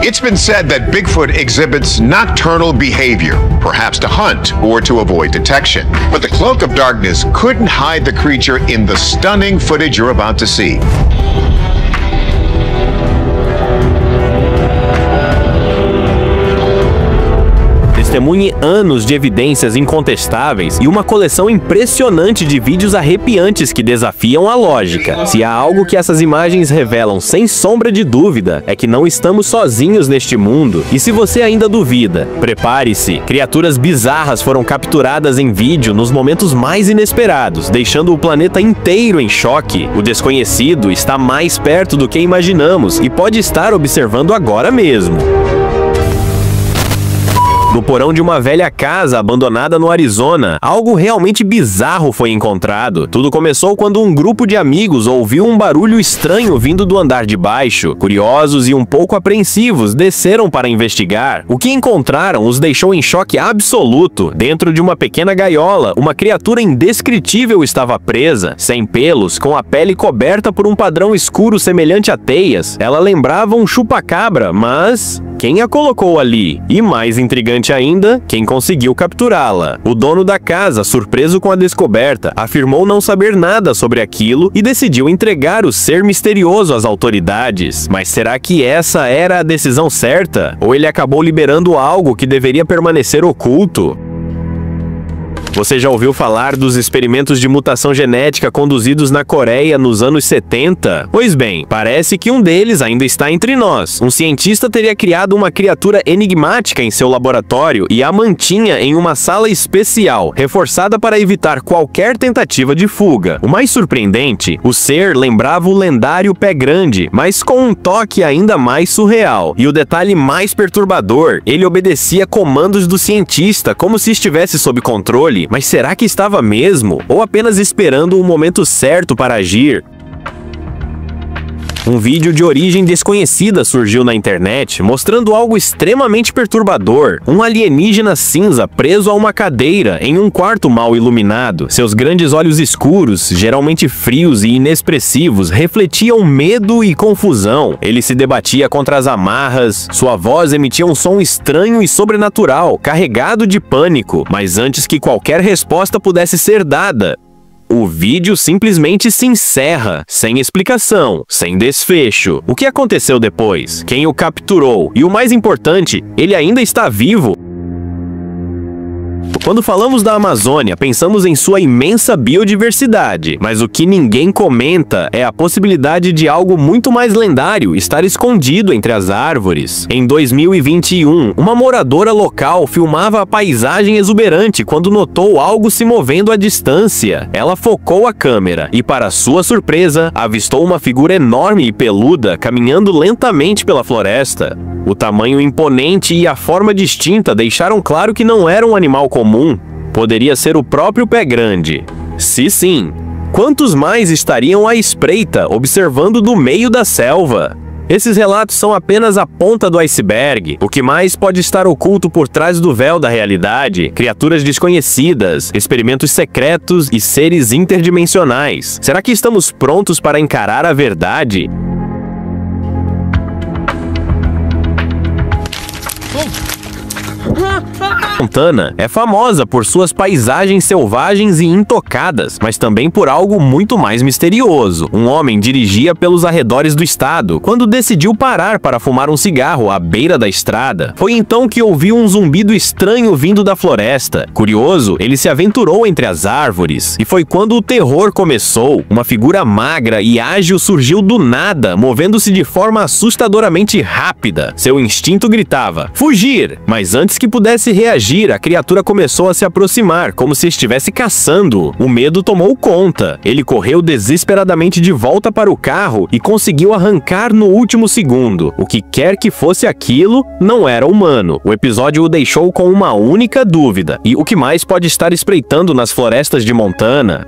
It's been said that Bigfoot exhibits nocturnal behavior, perhaps to hunt or to avoid detection. But the cloak of darkness couldn't hide the creature in the stunning footage you're about to see. Testemunhe anos de evidências incontestáveis e uma coleção impressionante de vídeos arrepiantes que desafiam a lógica. Se há algo que essas imagens revelam sem sombra de dúvida, é que não estamos sozinhos neste mundo. E se você ainda duvida, prepare-se. Criaturas bizarras foram capturadas em vídeo nos momentos mais inesperados, deixando o planeta inteiro em choque. O desconhecido está mais perto do que imaginamos e pode estar observando agora mesmo. No porão de uma velha casa abandonada no Arizona, algo realmente bizarro foi encontrado. Tudo começou quando um grupo de amigos ouviu um barulho estranho vindo do andar de baixo. Curiosos e um pouco apreensivos, desceram para investigar. O que encontraram os deixou em choque absoluto. Dentro de uma pequena gaiola, uma criatura indescritível estava presa, sem pelos, com a pele coberta por um padrão escuro semelhante a teias. Ela lembrava um chupa-cabra, mas quem a colocou ali? E mais intrigante ainda, quem conseguiu capturá-la? O dono da casa, surpreso com a descoberta, afirmou não saber nada sobre aquilo e decidiu entregar o ser misterioso às autoridades. Mas será que essa era a decisão certa? Ou ele acabou liberando algo que deveria permanecer oculto? Você já ouviu falar dos experimentos de mutação genética conduzidos na Coreia nos anos 70? Pois bem, parece que um deles ainda está entre nós. Um cientista teria criado uma criatura enigmática em seu laboratório e a mantinha em uma sala especial, reforçada para evitar qualquer tentativa de fuga. O mais surpreendente, o ser lembrava o lendário Pé Grande, mas com um toque ainda mais surreal. E o detalhe mais perturbador, ele obedecia comandos do cientista, como se estivesse sob controle. Mas será que estava mesmo? Ou apenas esperando o momento certo para agir? Um vídeo de origem desconhecida surgiu na internet, mostrando algo extremamente perturbador. Um alienígena cinza preso a uma cadeira em um quarto mal iluminado. Seus grandes olhos escuros, geralmente frios e inexpressivos, refletiam medo e confusão. Ele se debatia contra as amarras, sua voz emitia um som estranho e sobrenatural, carregado de pânico. Mas antes que qualquer resposta pudesse ser dada, o vídeo simplesmente se encerra, sem explicação, sem desfecho. O que aconteceu depois? Quem o capturou? E o mais importante, ele ainda está vivo? Quando falamos da Amazônia, pensamos em sua imensa biodiversidade, mas o que ninguém comenta é a possibilidade de algo muito mais lendário estar escondido entre as árvores. Em 2021, uma moradora local filmava a paisagem exuberante quando notou algo se movendo à distância. Ela focou a câmera e, para sua surpresa, avistou uma figura enorme e peluda caminhando lentamente pela floresta. O tamanho imponente e a forma distinta deixaram claro que não era um animal comum. Poderia ser o próprio Pé Grande. Se sim, quantos mais estariam à espreita, observando do meio da selva? Esses relatos são apenas a ponta do iceberg. O que mais pode estar oculto por trás do véu da realidade? Criaturas desconhecidas, experimentos secretos e seres interdimensionais. Será que estamos prontos para encarar a verdade? Montana é famosa por suas paisagens selvagens e intocadas, mas também por algo muito mais misterioso. Um homem dirigia pelos arredores do estado quando decidiu parar para fumar um cigarro à beira da estrada. Foi então que ouviu um zumbido estranho vindo da floresta. Curioso, ele se aventurou entre as árvores. E foi quando o terror começou. Uma figura magra e ágil surgiu do nada, movendo-se de forma assustadoramente rápida. Seu instinto gritava: fugir! Mas antes que pudesse reagir, a criatura começou a se aproximar, como se estivesse caçando. O medo tomou conta. Ele correu desesperadamente de volta para o carro e conseguiu arrancar no último segundo. O que quer que fosse aquilo, não era humano. O episódio o deixou com uma única dúvida: e o que mais pode estar espreitando nas florestas de Montana?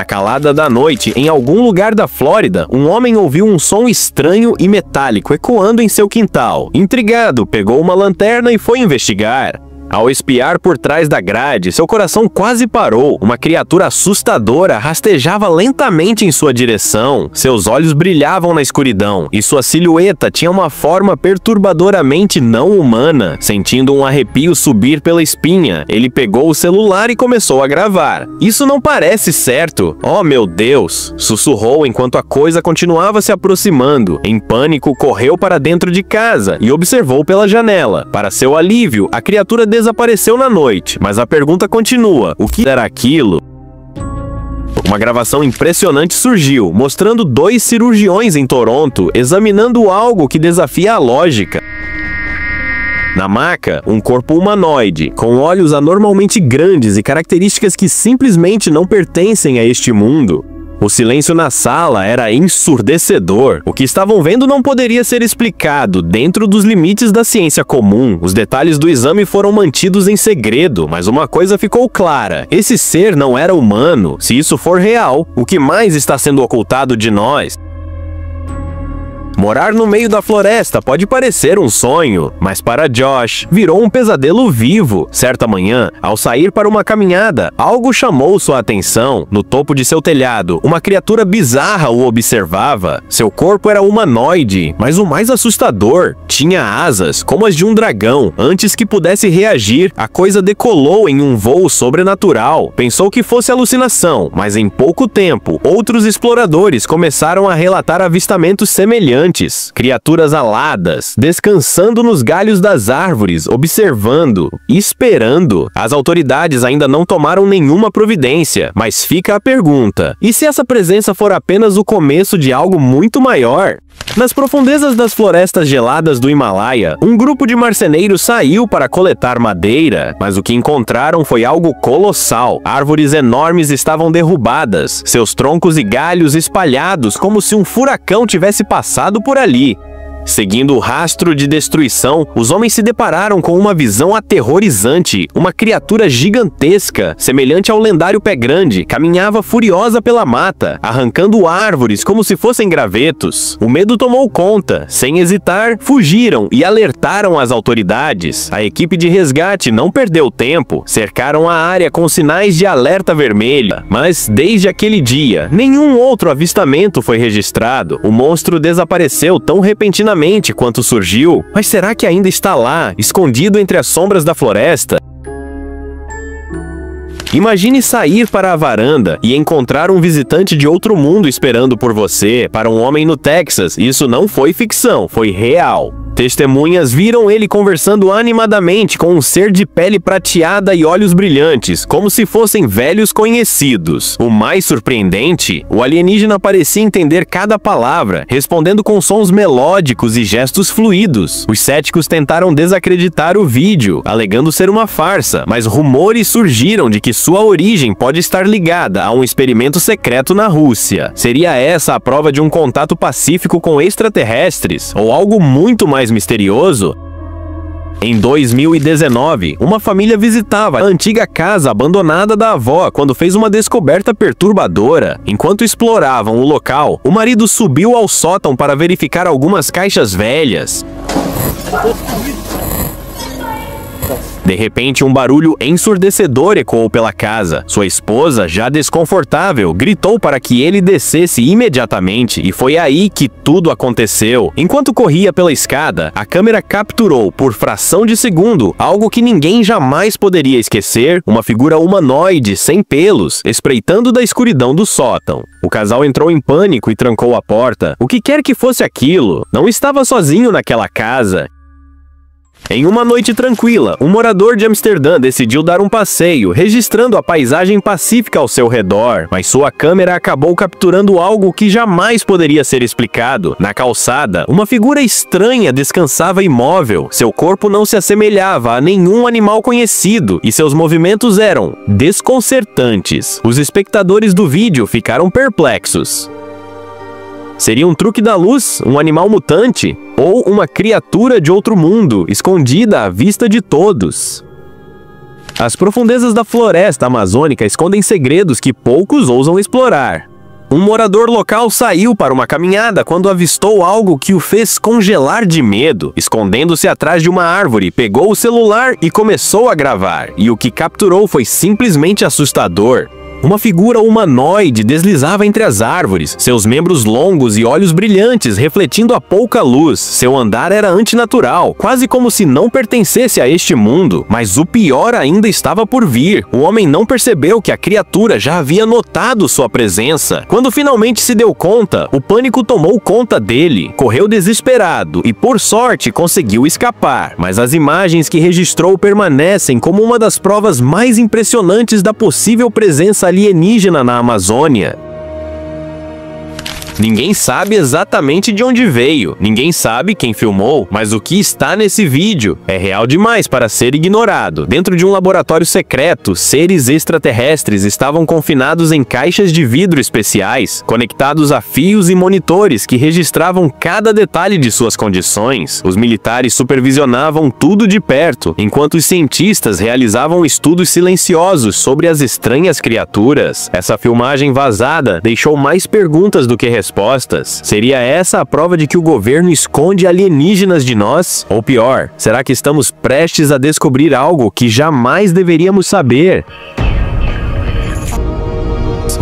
Na calada da noite, em algum lugar da Flórida, um homem ouviu um som estranho e metálico ecoando em seu quintal. Intrigado, pegou uma lanterna e foi investigar. Ao espiar por trás da grade, seu coração quase parou. Uma criatura assustadora rastejava lentamente em sua direção. Seus olhos brilhavam na escuridão e sua silhueta tinha uma forma perturbadoramente não humana. Sentindo um arrepio subir pela espinha, ele pegou o celular e começou a gravar. Isso não parece certo. Oh, meu Deus! Sussurrou enquanto a coisa continuava se aproximando. Em pânico, correu para dentro de casa e observou pela janela. Para seu alívio, a criatura desapareceu na noite, mas a pergunta continua: o que era aquilo? Uma gravação impressionante surgiu, mostrando 2 cirurgiões em Toronto examinando algo que desafia a lógica. Na maca, um corpo humanoide, com olhos anormalmente grandes e características que simplesmente não pertencem a este mundo. O silêncio na sala era ensurdecedor. O que estavam vendo não poderia ser explicado dentro dos limites da ciência comum. Os detalhes do exame foram mantidos em segredo, mas uma coisa ficou clara: esse ser não era humano. Se isso for real, o que mais está sendo ocultado de nós? Morar no meio da floresta pode parecer um sonho, mas para Josh, virou um pesadelo vivo. Certa manhã, ao sair para uma caminhada, algo chamou sua atenção. No topo de seu telhado, uma criatura bizarra o observava. Seu corpo era humanoide, mas o mais assustador, tinha asas, como as de um dragão. Antes que pudesse reagir, a coisa decolou em um voo sobrenatural. Pensou que fosse alucinação, mas em pouco tempo, outros exploradores começaram a relatar avistamentos semelhantes. Criaturas aladas, descansando nos galhos das árvores, observando, esperando. As autoridades ainda não tomaram nenhuma providência, mas fica a pergunta: e se essa presença for apenas o começo de algo muito maior? Nas profundezas das florestas geladas do Himalaia, um grupo de marceneiros saiu para coletar madeira, mas o que encontraram foi algo colossal. Árvores enormes estavam derrubadas, seus troncos e galhos espalhados como se um furacão tivesse passado por ali. Seguindo o rastro de destruição, os homens se depararam com uma visão aterrorizante. Uma criatura gigantesca, semelhante ao lendário Pé Grande, caminhava furiosa pela mata, arrancando árvores como se fossem gravetos. O medo tomou conta. Sem hesitar, fugiram e alertaram as autoridades. A equipe de resgate não perdeu tempo. Cercaram a área com sinais de alerta vermelha. Mas, desde aquele dia, nenhum outro avistamento foi registrado. O monstro desapareceu tão repentinamente quanto surgiu. Mas será que ainda está lá, escondido entre as sombras da floresta? Imagine sair para a varanda e encontrar um visitante de outro mundo esperando por você. Para um homem no Texas, isso não foi ficção, foi real. Testemunhas viram ele conversando animadamente com um ser de pele prateada e olhos brilhantes, como se fossem velhos conhecidos. O mais surpreendente, o alienígena parecia entender cada palavra, respondendo com sons melódicos e gestos fluidos. Os céticos tentaram desacreditar o vídeo, alegando ser uma farsa, mas rumores surgiram de que sua origem pode estar ligada a um experimento secreto na Rússia. Seria essa a prova de um contato pacífico com extraterrestres, ou algo muito mais misterioso? Em 2019, uma família visitava a antiga casa abandonada da avó quando fez uma descoberta perturbadora. Enquanto exploravam o local, o marido subiu ao sótão para verificar algumas caixas velhas. De repente, um barulho ensurdecedor ecoou pela casa. Sua esposa, já desconfortável, gritou para que ele descesse imediatamente, e foi aí que tudo aconteceu. Enquanto corria pela escada, a câmera capturou, por fração de segundo, algo que ninguém jamais poderia esquecer: uma figura humanoide, sem pelos, espreitando da escuridão do sótão. O casal entrou em pânico e trancou a porta. O que quer que fosse aquilo, não estava sozinho naquela casa. Em uma noite tranquila, um morador de Amsterdã decidiu dar um passeio, registrando a paisagem pacífica ao seu redor, mas sua câmera acabou capturando algo que jamais poderia ser explicado. Na calçada, uma figura estranha descansava imóvel. Seu corpo não se assemelhava a nenhum animal conhecido e seus movimentos eram desconcertantes. Os espectadores do vídeo ficaram perplexos. Seria um truque da luz, um animal mutante, ou uma criatura de outro mundo, escondida à vista de todos? As profundezas da floresta amazônica escondem segredos que poucos ousam explorar. Um morador local saiu para uma caminhada quando avistou algo que o fez congelar de medo. Escondendo-se atrás de uma árvore, pegou o celular e começou a gravar. E o que capturou foi simplesmente assustador. Uma figura humanoide deslizava entre as árvores, seus membros longos e olhos brilhantes refletindo a pouca luz. Seu andar era antinatural, quase como se não pertencesse a este mundo. Mas o pior ainda estava por vir. O homem não percebeu que a criatura já havia notado sua presença. Quando finalmente se deu conta, o pânico tomou conta dele. Correu desesperado e, por sorte, conseguiu escapar. Mas as imagens que registrou permanecem como uma das provas mais impressionantes da possível presença alienígena na Amazônia. Ninguém sabe exatamente de onde veio, ninguém sabe quem filmou, mas o que está nesse vídeo é real demais para ser ignorado. Dentro de um laboratório secreto, seres extraterrestres estavam confinados em caixas de vidro especiais, conectados a fios e monitores que registravam cada detalhe de suas condições. Os militares supervisionavam tudo de perto, enquanto os cientistas realizavam estudos silenciosos sobre as estranhas criaturas. Essa filmagem vazada deixou mais perguntas do que respostas. Seria essa a prova de que o governo esconde alienígenas de nós? Ou pior, será que estamos prestes a descobrir algo que jamais deveríamos saber?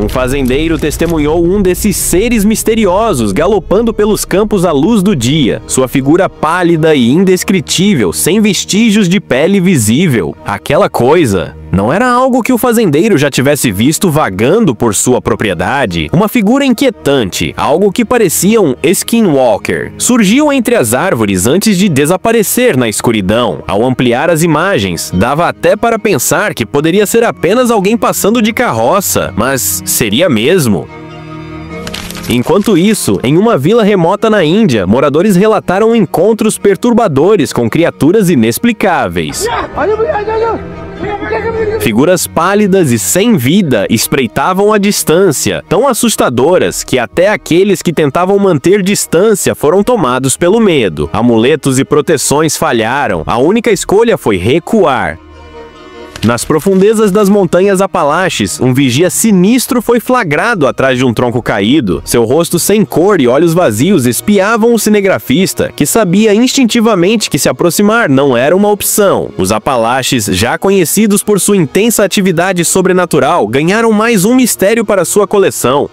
Um fazendeiro testemunhou um desses seres misteriosos galopando pelos campos à luz do dia. Sua figura pálida e indescritível, sem vestígios de pele visível. Aquela coisa não era algo que o fazendeiro já tivesse visto vagando por sua propriedade. Uma figura inquietante, algo que parecia um skinwalker, surgiu entre as árvores antes de desaparecer na escuridão. Ao ampliar as imagens, dava até para pensar que poderia ser apenas alguém passando de carroça, mas seria mesmo? Enquanto isso, em uma vila remota na Índia, moradores relataram encontros perturbadores com criaturas inexplicáveis. Figuras pálidas e sem vida espreitavam a distância, tão assustadoras que até aqueles que tentavam manter distância foram tomados pelo medo. Amuletos e proteções falharam, a única escolha foi recuar. Nas profundezas das montanhas Apalaches, um vigia sinistro foi flagrado atrás de um tronco caído. Seu rosto sem cor e olhos vazios espiavam o cinegrafista, que sabia instintivamente que se aproximar não era uma opção. Os Apalaches, já conhecidos por sua intensa atividade sobrenatural, ganharam mais um mistério para sua coleção.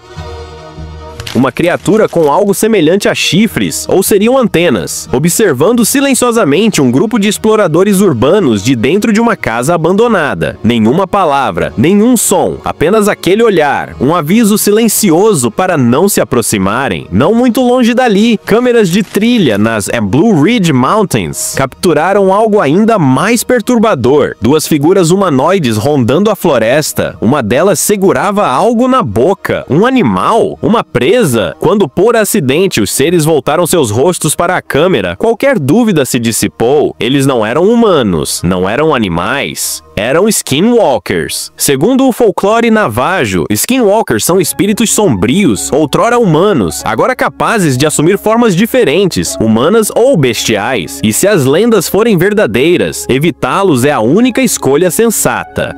Uma criatura com algo semelhante a chifres, ou seriam antenas, observando silenciosamente um grupo de exploradores urbanos de dentro de uma casa abandonada. Nenhuma palavra, nenhum som, apenas aquele olhar, um aviso silencioso para não se aproximarem. Não muito longe dali, câmeras de trilha nas Blue Ridge Mountains capturaram algo ainda mais perturbador. Duas figuras humanoides rondando a floresta. Uma delas segurava algo na boca. Um animal? Uma presa? Quando por acidente os seres voltaram seus rostos para a câmera, qualquer dúvida se dissipou. Eles não eram humanos, não eram animais. Eram skinwalkers. Segundo o folclore navajo, skinwalkers são espíritos sombrios, outrora humanos, agora capazes de assumir formas diferentes, humanas ou bestiais. E se as lendas forem verdadeiras, evitá-los é a única escolha sensata.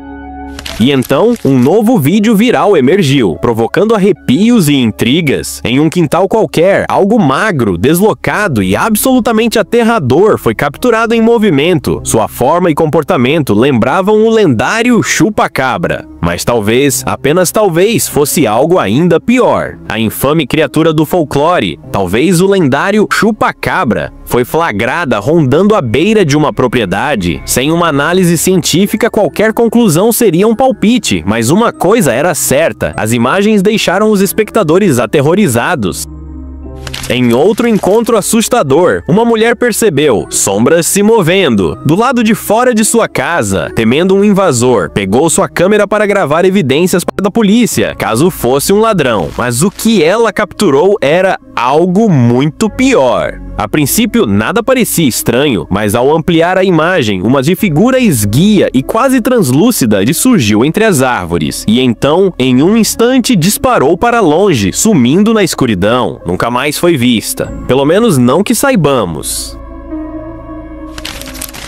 E então, um novo vídeo viral emergiu, provocando arrepios e intrigas. Em um quintal qualquer, algo magro, deslocado e absolutamente aterrador foi capturado em movimento. Sua forma e comportamento lembravam o lendário chupa-cabra. Mas talvez, apenas talvez, fosse algo ainda pior. A infame criatura do folclore, talvez o lendário chupa-cabra, foi flagrada rondando a beira de uma propriedade. Sem uma análise científica, qualquer conclusão seria um palpite, mas uma coisa era certa: as imagens deixaram os espectadores aterrorizados. Em outro encontro assustador, uma mulher percebeu sombras se movendo do lado de fora de sua casa. Temendo um invasor, pegou sua câmera para gravar evidências para a polícia, caso fosse um ladrão. Mas o que ela capturou era algo muito pior. A princípio, nada parecia estranho, mas ao ampliar a imagem, uma figura esguia e quase translúcida surgiu entre as árvores. E então, em um instante, disparou para longe, sumindo na escuridão. Nunca mais foi vista. Pelo menos não que saibamos.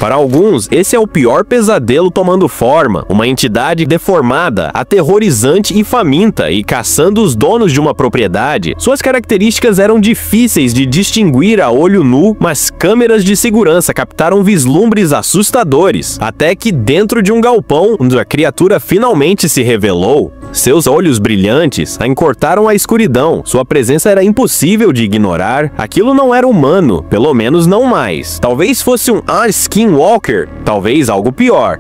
Para alguns, esse é o pior pesadelo tomando forma, uma entidade deformada, aterrorizante e faminta e caçando os donos de uma propriedade. Suas características eram difíceis de distinguir a olho nu, mas câmeras de segurança captaram vislumbres assustadores, até que dentro de um galpão, onde a criatura finalmente se revelou. Seus olhos brilhantes encurtaram a escuridão, sua presença era impossível de ignorar, aquilo não era humano, pelo menos não mais. Talvez fosse um Skinwalker, talvez algo pior.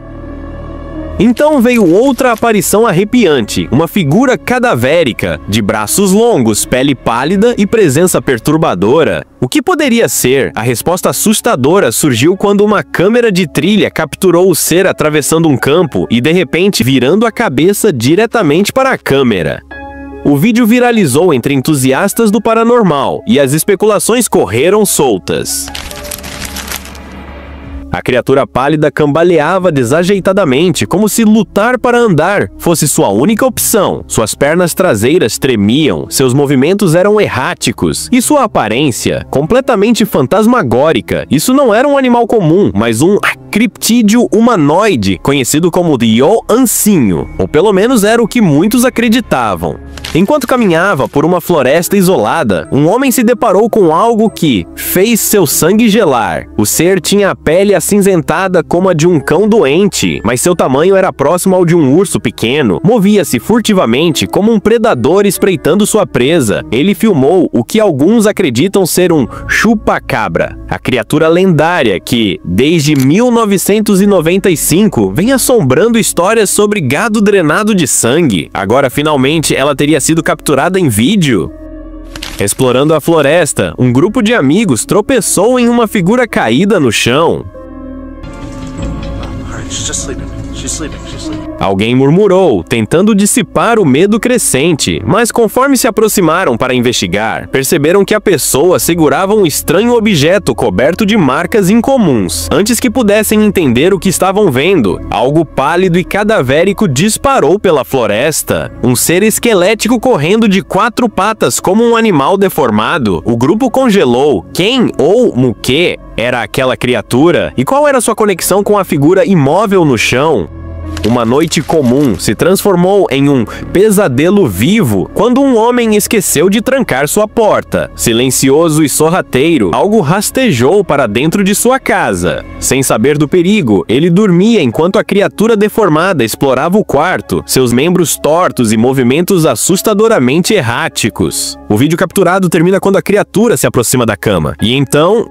Então veio outra aparição arrepiante, uma figura cadavérica, de braços longos, pele pálida e presença perturbadora. O que poderia ser? A resposta assustadora surgiu quando uma câmera de trilha capturou o ser atravessando um campo e de repente virando a cabeça diretamente para a câmera. O vídeo viralizou entre entusiastas do paranormal e as especulações correram soltas. A criatura pálida cambaleava desajeitadamente, como se lutar para andar fosse sua única opção. Suas pernas traseiras tremiam, seus movimentos eram erráticos, e sua aparência, completamente fantasmagórica. Isso não era um animal comum, mas um criptídeo humanoide, conhecido como Dio Ancinho, ou pelo menos era o que muitos acreditavam. Enquanto caminhava por uma floresta isolada, um homem se deparou com algo que fez seu sangue gelar. O ser tinha a pele acinzentada como a de um cão doente, mas seu tamanho era próximo ao de um urso pequeno. Movia-se furtivamente como um predador espreitando sua presa. Ele filmou o que alguns acreditam ser um chupacabra, a criatura lendária que, desde 1995, vem assombrando histórias sobre gado drenado de sangue. Agora, finalmente, ela teria sido capturada em vídeo. Explorando a floresta, um grupo de amigos tropeçou em uma figura caída no chão. Alguém murmurou, tentando dissipar o medo crescente, mas conforme se aproximaram para investigar, perceberam que a pessoa segurava um estranho objeto coberto de marcas incomuns. Antes que pudessem entender o que estavam vendo, algo pálido e cadavérico disparou pela floresta. Um ser esquelético correndo de 4 patas como um animal deformado. O grupo congelou. Quem ou Muke era aquela criatura? E qual era sua conexão com a figura imóvel no chão? Uma noite comum se transformou em um pesadelo vivo quando um homem esqueceu de trancar sua porta. Silencioso e sorrateiro, algo rastejou para dentro de sua casa. Sem saber do perigo, ele dormia enquanto a criatura deformada explorava o quarto, seus membros tortos e movimentos assustadoramente erráticos. O vídeo capturado termina quando a criatura se aproxima da cama. E então,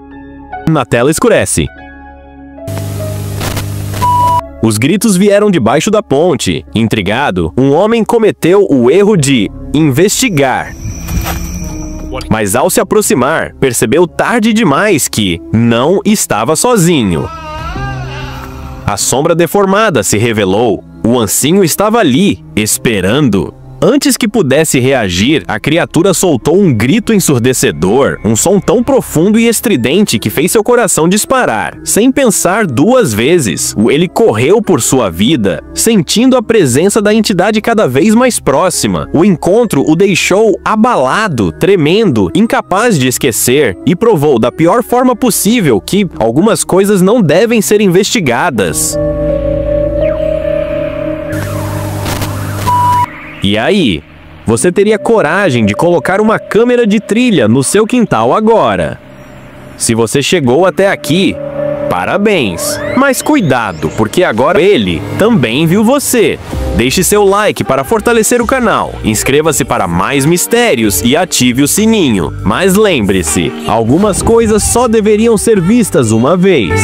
na tela escurece. Os gritos vieram debaixo da ponte. Intrigado, um homem cometeu o erro de investigar. Mas ao se aproximar, percebeu tarde demais que não estava sozinho. A sombra deformada se revelou. O ancinho estava ali, esperando. Antes que pudesse reagir, a criatura soltou um grito ensurdecedor, um som tão profundo e estridente que fez seu coração disparar. Sem pensar 2 vezes, ele correu por sua vida, sentindo a presença da entidade cada vez mais próxima. O encontro o deixou abalado, tremendo, incapaz de esquecer, e provou da pior forma possível que algumas coisas não devem ser investigadas. E aí, você teria coragem de colocar uma câmera de trilha no seu quintal agora? Se você chegou até aqui, parabéns! Mas cuidado, porque agora ele também viu você. Deixe seu like para fortalecer o canal, inscreva-se para mais mistérios e ative o sininho. Mas lembre-se, algumas coisas só deveriam ser vistas uma vez.